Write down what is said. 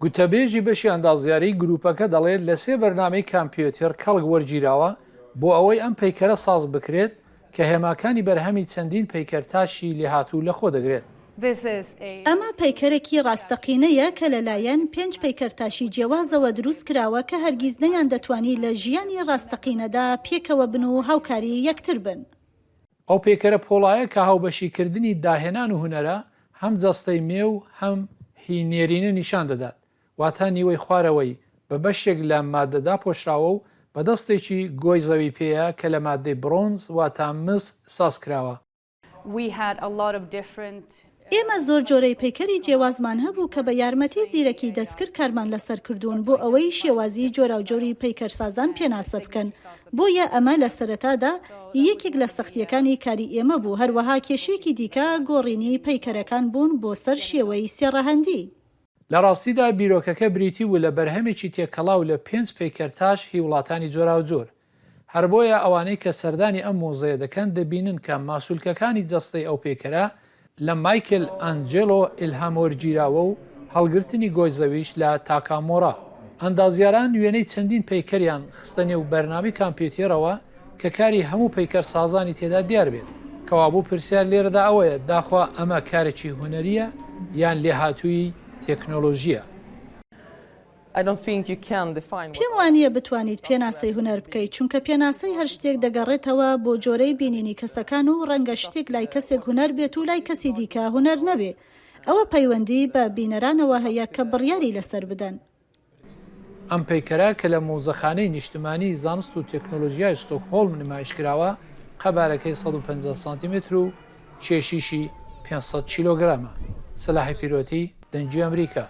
گوتەبێژی بەشی ئەندازیاری گروپەکە دەڵێت لە 3 بەرنامەی کامپیۆتەر کەڵک وەرگیراوە بۆ ئەوەی ئەم پەیکەرە ساز بکرێت کە هێماکانی بەرهەمی چەندین پەیکەرتاشی لێهاتوو لەخۆ دەگرێت. ئەمە پەیکەرێکی ڕاستەقینەیە کە لەلایەن 5 پەیکەرتاشی جیاوازەوە دروست کراوە کە هەرگیز نەیان دەتوانی لە ژیانی ڕاستەقینەدا پێکەوە بن و هاوکاری یەکتر بن. ئەو پێکەرە پۆڵایە کە هاوبەشیکردنی داهێنان و هونەرە هەم جەستەی مێ و هەم هینێرینە نیشان دەدات، واتە نیوەی خوارەوەی بە بەشێک لە مادەدا پۆشراوە و بەدەستێکی گۆی زەوی پێەیە کە لە مادەی برۆنز واتە مس ساز کراوە. ئێمە زۆر جۆرەی پەیکەری جیاوازمان هەبوو کە بە یارمەتی زیرەکی دەستکرد کارمان لەسەر کردوون بۆ ئەوەی شێوازی جۆراوجۆری پەیکەرسازان پێناسە بکەن. بۆیە ئەمە لە سەرەتادا یەکێک لە سەختیەکانی کاری ئێمە بوو، هەروەها کێشێکی دیکە گۆڕینی پەیکەرەکان بوون بۆ سەر شێوەی سێڕەهەندی. لە ڕاستیدا بیرۆکەکە بریتی و لە بەرهەمێکی تێکەڵاو لە 5 پەیکەرتاش هی وڵاتانی جۆراوجۆر. هەر بۆیە ئەوانەی کە سەردانی ئەم مۆزەیە دەکەن دەبینن کە ماسوولکەکانی جەستەی ئەو پێکەرە لە مایکل ئەنجێلۆ ئیلهام وەرگیراوە و هەڵگرتنی گۆی زەویش لە تاکامۆرا. ئەندازیاران وێنەی چەندین پەیکەریان خستە نێو بەرنامەی کامپیۆتەرەوە کە کاری هەموو پەیکەر سازانی تێدا دیار بێت. کەوابوو پرسیار لێرەدا ئەوەیە داخوا ئەمە کارێکی هونەریە یان لێهاتووی تێکنۆلۆژیە. پێم وانییە بتوانیت پێناسەی هونەر بکەیت، چونکە پێناسەی هەر شتێک دەگەڕێتەوە بۆ جۆرەی بینینی کەسەکان و ڕەنگە شتێک لای کەسێک هونەر بێت و لای کەسی دیکە هونەر نەبێ. ئەوە پەیوەندی بە بینەرانەوە هەیە کە بڕیاری لەسەر بدەن. ئەم پەیکەرە کە لە مۆزەخانەی نیشتمانی زانست و تەکنۆلۆژیای ستۆکهۆڵم نمایشکراوە قەبارەکەی 150 سانتیمتر و کێشیشی 500 کیلۆگرامە. سەلاحی پیرۆتی دەنگی ئەمریکا.